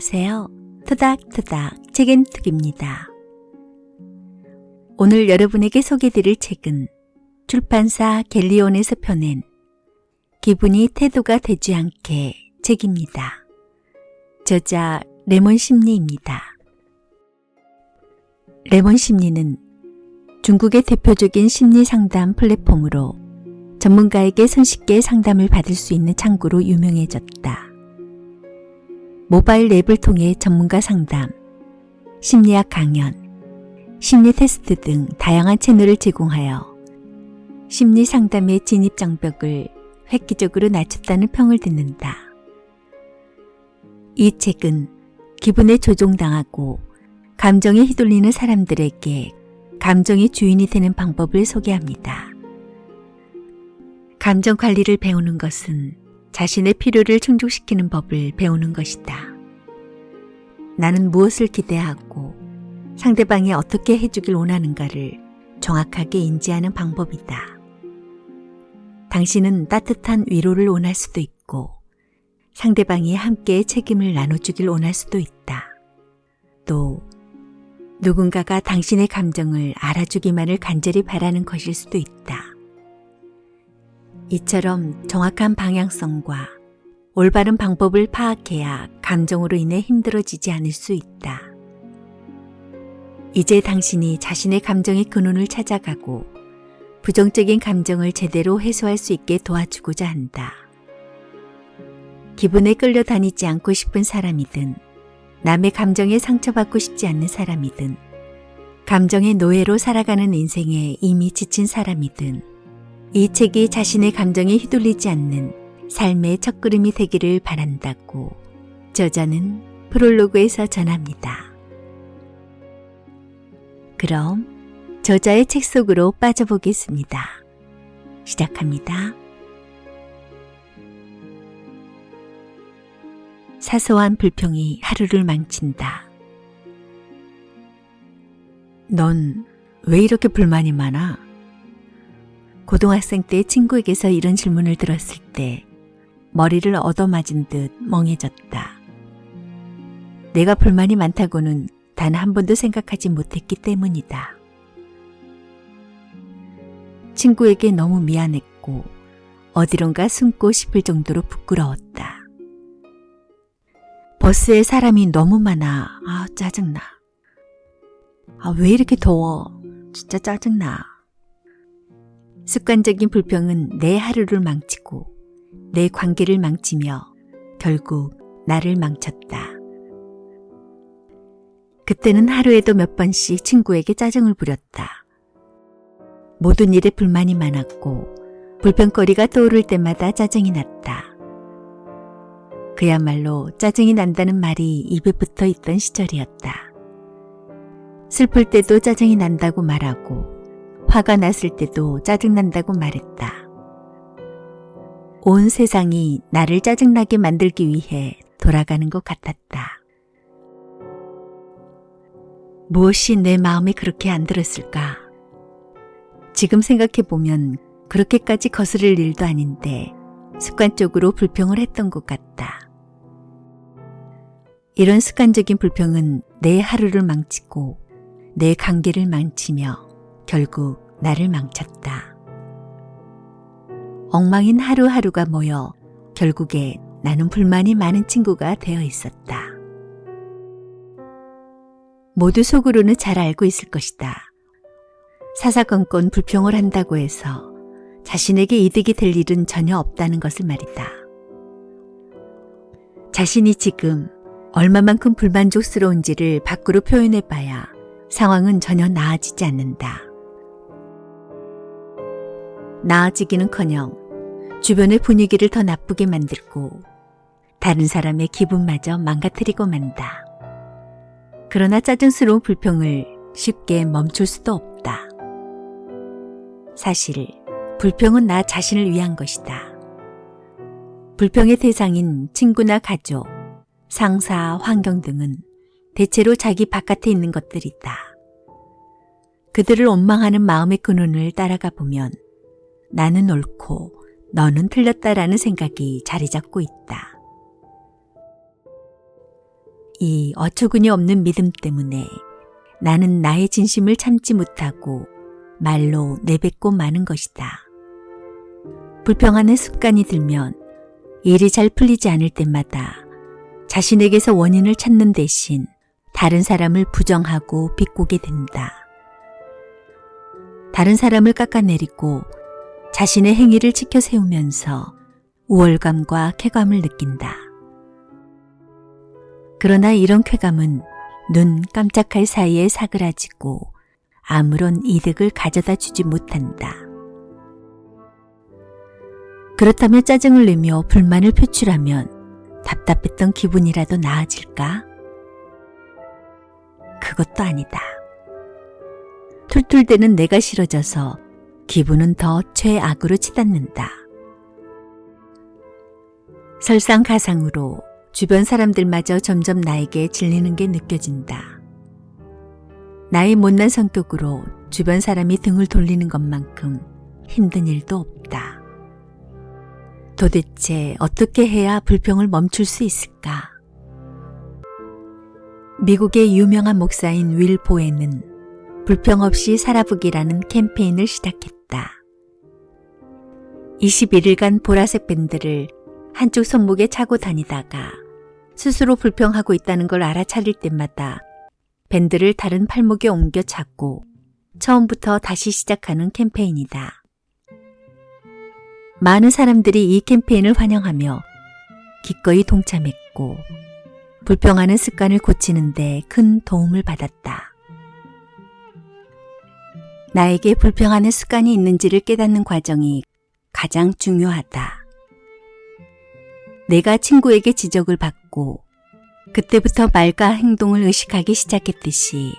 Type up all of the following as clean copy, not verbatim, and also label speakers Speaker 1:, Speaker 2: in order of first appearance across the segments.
Speaker 1: 안녕하세요. 토닥토닥 책앤톡입니다. 오늘 여러분에게 소개드릴 책은 출판사 갤리온에서 펴낸 기분이 태도가 되지 않게 책입니다. 저자 레몬심리입니다. 레몬심리는 중국의 대표적인 심리상담 플랫폼으로 전문가에게 손쉽게 상담을 받을 수 있는 창구로 유명해졌다. 모바일 앱을 통해 전문가 상담, 심리학 강연, 심리 테스트 등 다양한 채널을 제공하여 심리 상담의 진입 장벽을 획기적으로 낮췄다는 평을 듣는다. 이 책은 기분에 조종당하고 감정에 휘둘리는 사람들에게 감정의 주인이 되는 방법을 소개합니다. 감정 관리를 배우는 것은 자신의 필요를 충족시키는 법을 배우는 것이다. 나는 무엇을 기대하고 상대방이 어떻게 해주길 원하는가를 정확하게 인지하는 방법이다. 당신은 따뜻한 위로를 원할 수도 있고 상대방이 함께 책임을 나눠주길 원할 수도 있다. 또 누군가가 당신의 감정을 알아주기만을 간절히 바라는 것일 수도 있다. 이처럼 정확한 방향성과 올바른 방법을 파악해야 감정으로 인해 힘들어지지 않을 수 있다. 이제 당신이 자신의 감정의 근원을 찾아가고 부정적인 감정을 제대로 해소할 수 있게 도와주고자 한다. 기분에 끌려다니지 않고 싶은 사람이든 남의 감정에 상처받고 싶지 않는 사람이든 감정의 노예로 살아가는 인생에 이미 지친 사람이든 이 책이 자신의 감정에 휘둘리지 않는 삶의 첫걸음이 되기를 바란다고 저자는 프롤로그에서 전합니다. 그럼 저자의 책 속으로 빠져보겠습니다. 시작합니다. 사소한 불평이 하루를 망친다. 넌 왜 이렇게 불만이 많아? 고등학생 때 친구에게서 이런 질문을 들었을 때 머리를 얻어맞은 듯 멍해졌다. 내가 불만이 많다고는 단 한 번도 생각하지 못했기 때문이다. 친구에게 너무 미안했고 어디론가 숨고 싶을 정도로 부끄러웠다. 버스에 사람이 너무 많아. 짜증나. 왜 이렇게 더워? 진짜 짜증나. 습관적인 불평은 내 하루를 망치고 내 관계를 망치며 결국 나를 망쳤다. 그때는 하루에도 몇 번씩 친구에게 짜증을 부렸다. 모든 일에 불만이 많았고 불평거리가 떠오를 때마다 짜증이 났다. 그야말로 짜증이 난다는 말이 입에 붙어 있던 시절이었다. 슬플 때도 짜증이 난다고 말하고 화가 났을 때도 짜증난다고 말했다. 온 세상이 나를 짜증나게 만들기 위해 돌아가는 것 같았다. 무엇이 내 마음에 그렇게 안 들었을까? 지금 생각해보면 그렇게까지 거스를 일도 아닌데 습관적으로 불평을 했던 것 같다. 이런 습관적인 불평은 내 하루를 망치고 내 관계를 망치며 결국 나를 망쳤다. 엉망인 하루하루가 모여 결국에 나는 불만이 많은 친구가 되어 있었다. 모두 속으로는 잘 알고 있을 것이다. 사사건건 불평을 한다고 해서 자신에게 이득이 될 일은 전혀 없다는 것을 말이다. 자신이 지금 얼마만큼 불만족스러운지를 밖으로 표현해봐야 상황은 전혀 나아지지 않는다. 나아지기는커녕 주변의 분위기를 더 나쁘게 만들고 다른 사람의 기분마저 망가뜨리고 만다. 그러나 짜증스러운 불평을 쉽게 멈출 수도 없다. 사실 불평은 나 자신을 위한 것이다. 불평의 대상인 친구나 가족, 상사, 환경 등은 대체로 자기 바깥에 있는 것들이다. 그들을 원망하는 마음의 근원을 따라가 보면 나는 옳고 너는 틀렸다라는 생각이 자리 잡고 있다. 이 어처구니 없는 믿음 때문에 나는 나의 진심을 참지 못하고 말로 내뱉고 마는 것이다. 불평하는 습관이 들면 일이 잘 풀리지 않을 때마다 자신에게서 원인을 찾는 대신 다른 사람을 부정하고 비꼬게 된다. 다른 사람을 깎아내리고 자신의 행위를 지켜 세우면서 우월감과 쾌감을 느낀다. 그러나 이런 쾌감은 눈 깜짝할 사이에 사그라지고 아무런 이득을 가져다 주지 못한다. 그렇다면 짜증을 내며 불만을 표출하면 답답했던 기분이라도 나아질까? 그것도 아니다. 툴툴대는 내가 싫어져서 기분은 더 최악으로 치닫는다. 설상가상으로 주변 사람들마저 점점 나에게 질리는 게 느껴진다. 나의 못난 성격으로 주변 사람이 등을 돌리는 것만큼 힘든 일도 없다. 도대체 어떻게 해야 불평을 멈출 수 있을까? 미국의 유명한 목사인 윌 보에는 불평 없이 살아보기라는 캠페인을 시작했다. 21일간 보라색 밴드를 한쪽 손목에 차고 다니다가 스스로 불평하고 있다는 걸 알아차릴 때마다 밴드를 다른 팔목에 옮겨 차고 처음부터 다시 시작하는 캠페인이다. 많은 사람들이 이 캠페인을 환영하며 기꺼이 동참했고 불평하는 습관을 고치는 데 큰 도움을 받았다. 나에게 불평하는 습관이 있는지를 깨닫는 과정이 가장 중요하다. 내가 친구에게 지적을 받고 그때부터 말과 행동을 의식하기 시작했듯이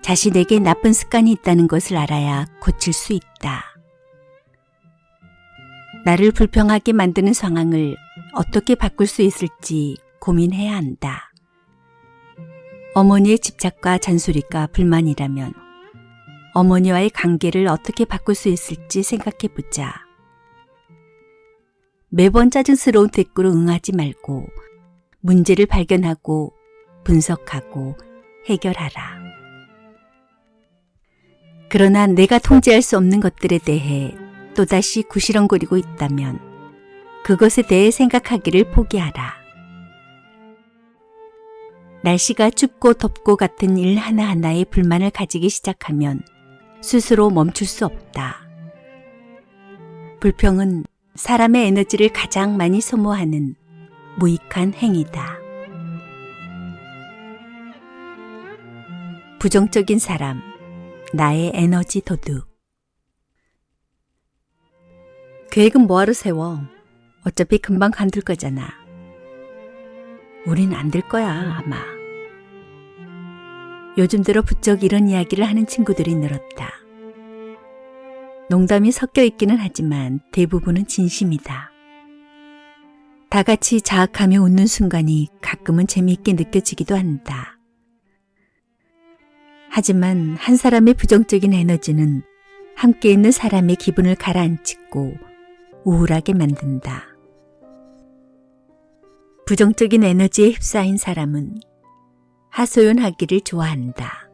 Speaker 1: 자신에게 나쁜 습관이 있다는 것을 알아야 고칠 수 있다. 나를 불평하게 만드는 상황을 어떻게 바꿀 수 있을지 고민해야 한다. 어머니의 집착과 잔소리가 불만이라면 어머니와의 관계를 어떻게 바꿀 수 있을지 생각해보자. 매번 짜증스러운 대꾸로 응하지 말고 문제를 발견하고 분석하고 해결하라. 그러나 내가 통제할 수 없는 것들에 대해 또다시 구시렁거리고 있다면 그것에 대해 생각하기를 포기하라. 날씨가 춥고 덥고 같은 일 하나하나에 불만을 가지기 시작하면 스스로 멈출 수 없다. 불평은 사람의 에너지를 가장 많이 소모하는 무익한 행위다. 부정적인 사람, 나의 에너지 도둑. 계획은 뭐하러 세워? 어차피 금방 관둘 거잖아. 우린 안 될 거야, 아마. 요즘 들어 부쩍 이런 이야기를 하는 친구들이 늘었다. 농담이 섞여 있기는 하지만 대부분은 진심이다. 다 같이 자학하며 웃는 순간이 가끔은 재미있게 느껴지기도 한다. 하지만 한 사람의 부정적인 에너지는 함께 있는 사람의 기분을 가라앉히고 우울하게 만든다. 부정적인 에너지에 휩싸인 사람은 하소연하기를 좋아한다.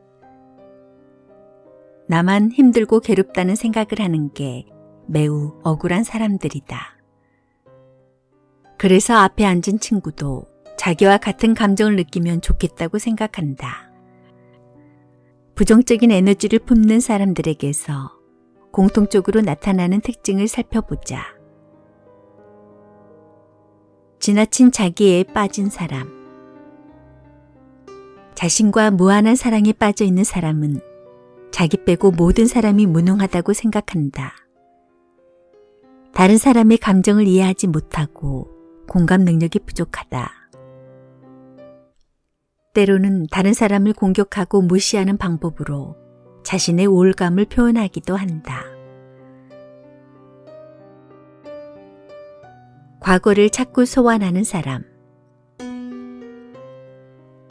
Speaker 1: 나만 힘들고 괴롭다는 생각을 하는 게 매우 억울한 사람들이다. 그래서 앞에 앉은 친구도 자기와 같은 감정을 느끼면 좋겠다고 생각한다. 부정적인 에너지를 품는 사람들에게서 공통적으로 나타나는 특징을 살펴보자. 지나친 자기애에 빠진 사람. 자신과 무한한 사랑에 빠져 있는 사람은 자기 빼고 모든 사람이 무능하다고 생각한다. 다른 사람의 감정을 이해하지 못하고 공감 능력이 부족하다. 때로는 다른 사람을 공격하고 무시하는 방법으로 자신의 우울감을 표현하기도 한다. 과거를 자꾸 소환하는 사람.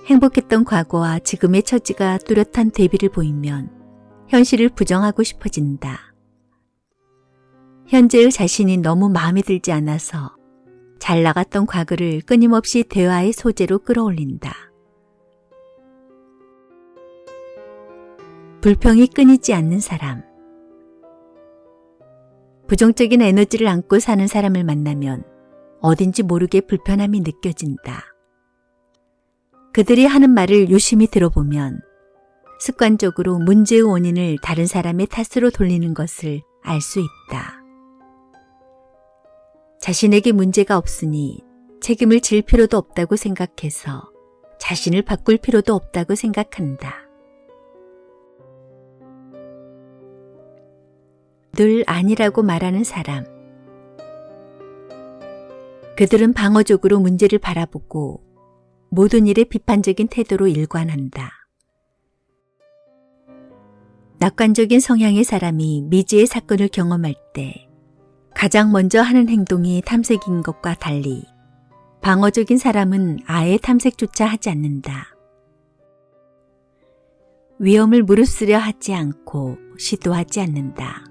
Speaker 1: 행복했던 과거와 지금의 처지가 뚜렷한 대비를 보이면 현실을 부정하고 싶어진다. 현재의 자신이 너무 마음에 들지 않아서 잘 나갔던 과거를 끊임없이 대화의 소재로 끌어올린다. 불평이 끊이지 않는 사람. 부정적인 에너지를 안고 사는 사람을 만나면 어딘지 모르게 불편함이 느껴진다. 그들이 하는 말을 유심히 들어보면 습관적으로 문제의 원인을 다른 사람의 탓으로 돌리는 것을 알 수 있다. 자신에게 문제가 없으니 책임을 질 필요도 없다고 생각해서 자신을 바꿀 필요도 없다고 생각한다. 늘 아니라고 말하는 사람. 그들은 방어적으로 문제를 바라보고 모든 일에 비판적인 태도로 일관한다. 낙관적인 성향의 사람이 미지의 사건을 경험할 때 가장 먼저 하는 행동이 탐색인 것과 달리 방어적인 사람은 아예 탐색조차 하지 않는다. 위험을 무릅쓰려 하지 않고 시도하지 않는다.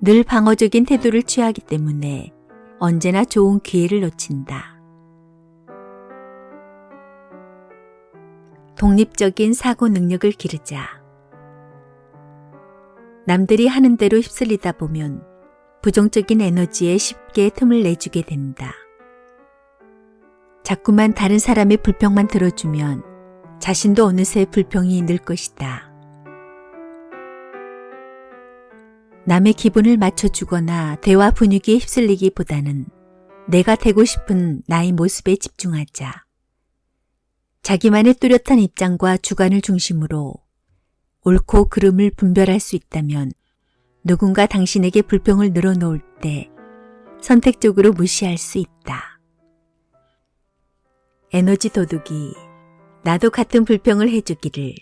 Speaker 1: 늘 방어적인 태도를 취하기 때문에 언제나 좋은 기회를 놓친다. 독립적인 사고 능력을 기르자. 남들이 하는 대로 휩쓸리다 보면 부정적인 에너지에 쉽게 틈을 내주게 된다. 자꾸만 다른 사람의 불평만 들어주면 자신도 어느새 불평이 늘 것이다. 남의 기분을 맞춰주거나 대화 분위기에 휩쓸리기보다는 내가 되고 싶은 나의 모습에 집중하자. 자기만의 뚜렷한 입장과 주관을 중심으로 옳고 그름을 분별할 수 있다면 누군가 당신에게 불평을 늘어놓을 때 선택적으로 무시할 수 있다. 에너지 도둑이 나도 같은 불평을 해주기를,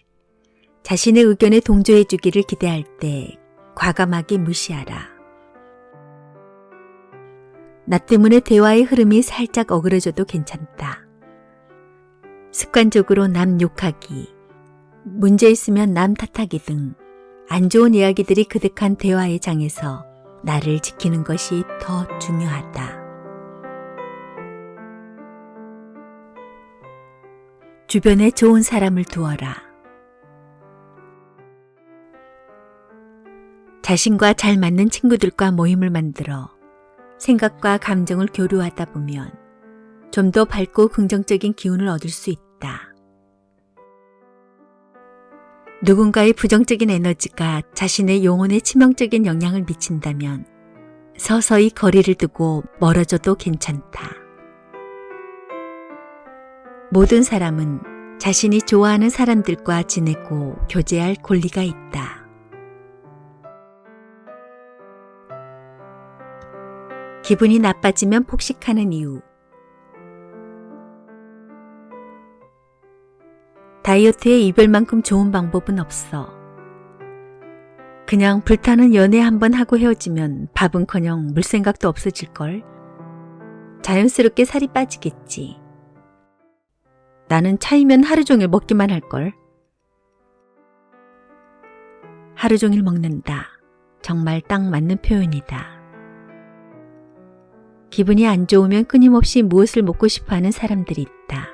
Speaker 1: 자신의 의견에 동조해주기를 기대할 때 과감하게 무시하라. 나 때문에 대화의 흐름이 살짝 어그러져도 괜찮다. 습관적으로 남 욕하기, 문제 있으면 남 탓하기 등 안 좋은 이야기들이 그득한 대화의 장에서 나를 지키는 것이 더 중요하다. 주변에 좋은 사람을 두어라. 자신과 잘 맞는 친구들과 모임을 만들어 생각과 감정을 교류하다 보면 좀 더 밝고 긍정적인 기운을 얻을 수 있다. 누군가의 부정적인 에너지가 자신의 영혼에 치명적인 영향을 미친다면 서서히 거리를 두고 멀어져도 괜찮다. 모든 사람은 자신이 좋아하는 사람들과 지내고 교제할 권리가 있다. 기분이 나빠지면 폭식하는 이유. 다이어트에 이별만큼 좋은 방법은 없어. 그냥 불타는 연애 한번 하고 헤어지면 밥은커녕 물 생각도 없어질걸. 자연스럽게 살이 빠지겠지. 나는 차이면 하루 종일 먹기만 할걸. 하루 종일 먹는다. 정말 딱 맞는 표현이다. 기분이 안 좋으면 끊임없이 무엇을 먹고 싶어하는 사람들이 있다.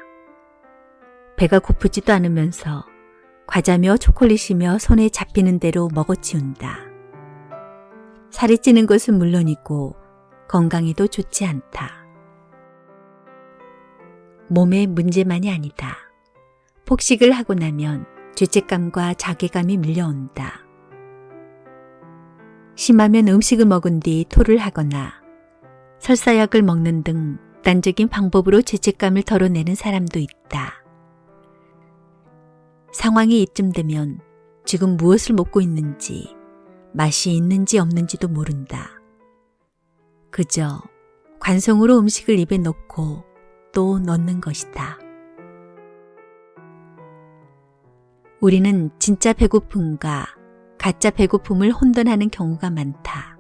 Speaker 1: 배가 고프지도 않으면서 과자며 초콜릿이며 손에 잡히는 대로 먹어치운다. 살이 찌는 것은 물론이고 건강에도 좋지 않다. 몸의 문제만이 아니다. 폭식을 하고 나면 죄책감과 자괴감이 밀려온다. 심하면 음식을 먹은 뒤 토를 하거나 설사약을 먹는 등 극단적인 방법으로 죄책감을 덜어내는 사람도 있다. 상황이 이쯤 되면 지금 무엇을 먹고 있는지, 맛이 있는지 없는지도 모른다. 그저 관성으로 음식을 입에 넣고 또 넣는 것이다. 우리는 진짜 배고픔과 가짜 배고픔을 혼돈하는 경우가 많다.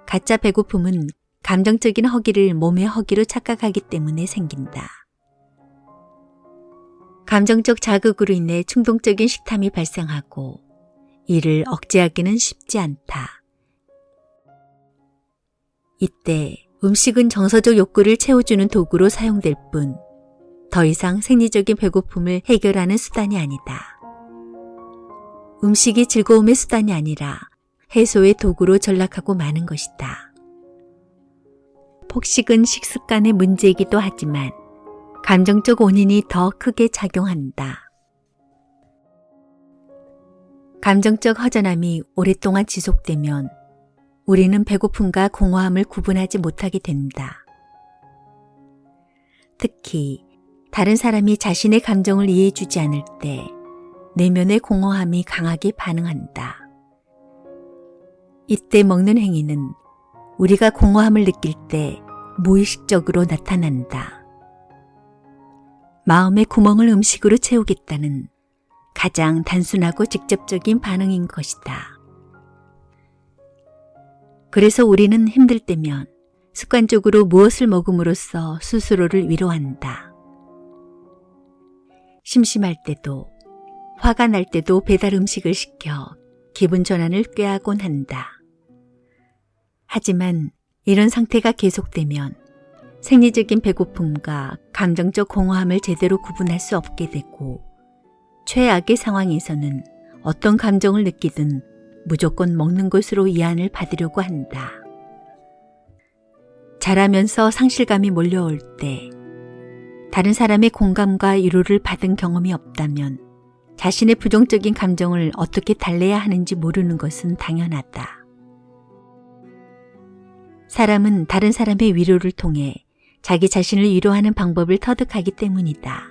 Speaker 1: 가짜 배고픔은 감정적인 허기를 몸의 허기로 착각하기 때문에 생긴다. 감정적 자극으로 인해 충동적인 식탐이 발생하고 이를 억제하기는 쉽지 않다. 이때 음식은 정서적 욕구를 채워주는 도구로 사용될 뿐 더 이상 생리적인 배고픔을 해결하는 수단이 아니다. 음식이 즐거움의 수단이 아니라 해소의 도구로 전락하고 마는 것이다. 폭식은 식습관의 문제이기도 하지만 감정적 원인이 더 크게 작용한다. 감정적 허전함이 오랫동안 지속되면 우리는 배고픔과 공허함을 구분하지 못하게 된다. 특히 다른 사람이 자신의 감정을 이해해주지 않을 때 내면의 공허함이 강하게 반응한다. 이때 먹는 행위는 우리가 공허함을 느낄 때 무의식적으로 나타난다. 마음의 구멍을 음식으로 채우겠다는 가장 단순하고 직접적인 반응인 것이다. 그래서 우리는 힘들 때면 습관적으로 무엇을 먹음으로써 스스로를 위로한다. 심심할 때도, 화가 날 때도 배달 음식을 시켜 기분 전환을 꾀하곤 한다. 하지만 이런 상태가 계속되면 생리적인 배고픔과 감정적 공허함을 제대로 구분할 수 없게 되고 최악의 상황에서는 어떤 감정을 느끼든 무조건 먹는 것으로 위안을 받으려고 한다. 자라면서 상실감이 몰려올 때 다른 사람의 공감과 위로를 받은 경험이 없다면 자신의 부정적인 감정을 어떻게 달래야 하는지 모르는 것은 당연하다. 사람은 다른 사람의 위로를 통해 자기 자신을 위로하는 방법을 터득하기 때문이다.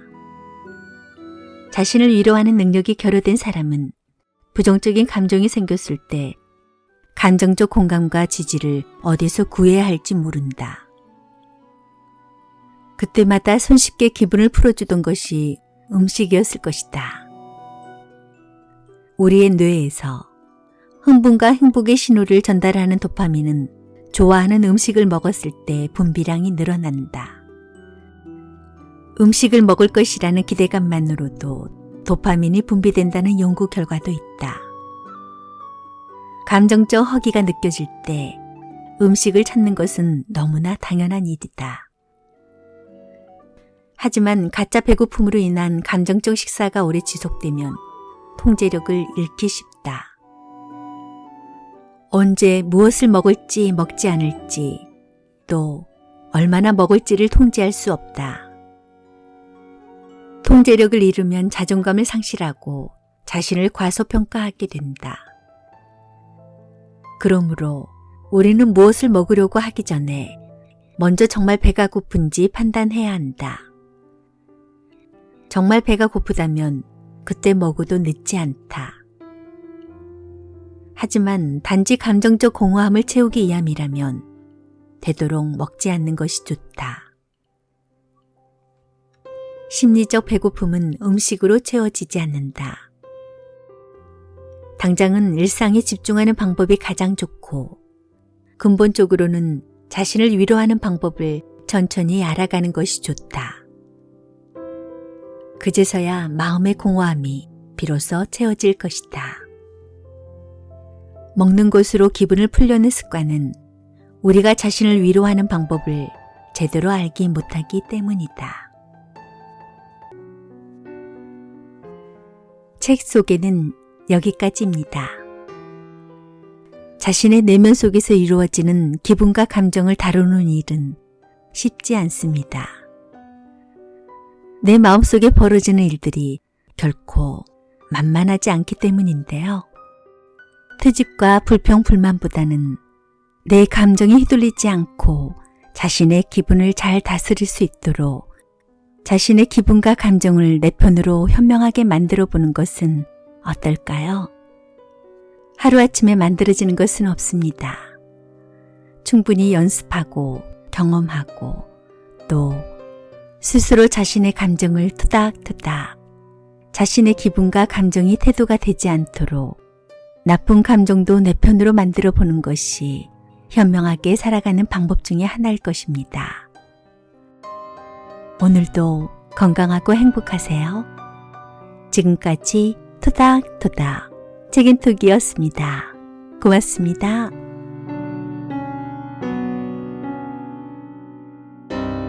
Speaker 1: 자신을 위로하는 능력이 결여된 사람은 부정적인 감정이 생겼을 때 감정적 공감과 지지를 어디서 구해야 할지 모른다. 그때마다 손쉽게 기분을 풀어주던 것이 음식이었을 것이다. 우리의 뇌에서 흥분과 행복의 신호를 전달하는 도파민은 좋아하는 음식을 먹었을 때 분비량이 늘어난다. 음식을 먹을 것이라는 기대감만으로도 도파민이 분비된다는 연구 결과도 있다. 감정적 허기가 느껴질 때 음식을 찾는 것은 너무나 당연한 일이다. 하지만 가짜 배고픔으로 인한 감정적 식사가 오래 지속되면 통제력을 잃기 쉽다. 언제 무엇을 먹을지 먹지 않을지 또 얼마나 먹을지를 통제할 수 없다. 통제력을 잃으면 자존감을 상실하고 자신을 과소평가하게 된다. 그러므로 우리는 무엇을 먹으려고 하기 전에 먼저 정말 배가 고픈지 판단해야 한다. 정말 배가 고프다면 그때 먹어도 늦지 않다. 하지만 단지 감정적 공허함을 채우기 위함이라면 되도록 먹지 않는 것이 좋다. 심리적 배고픔은 음식으로 채워지지 않는다. 당장은 일상에 집중하는 방법이 가장 좋고 근본적으로는 자신을 위로하는 방법을 천천히 알아가는 것이 좋다. 그제서야 마음의 공허함이 비로소 채워질 것이다. 먹는 것으로 기분을 풀려는 습관은 우리가 자신을 위로하는 방법을 제대로 알기 못하기 때문이다. 책 소개는 여기까지입니다. 자신의 내면 속에서 이루어지는 기분과 감정을 다루는 일은 쉽지 않습니다. 내 마음속에 벌어지는 일들이 결코 만만하지 않기 때문인데요. 트집과 불평, 불만보다는 내 감정에 휘둘리지 않고 자신의 기분을 잘 다스릴 수 있도록 자신의 기분과 감정을 내 편으로 현명하게 만들어 보는 것은 어떨까요? 하루아침에 만들어지는 것은 없습니다. 충분히 연습하고 경험하고 또 스스로 자신의 감정을 토닥토닥 자신의 기분과 감정이 태도가 되지 않도록 나쁜 감정도 내 편으로 만들어 보는 것이 현명하게 살아가는 방법 중에 하나일 것입니다. 오늘도 건강하고 행복하세요. 지금까지 토닥토닥 책임톡이었습니다. 고맙습니다.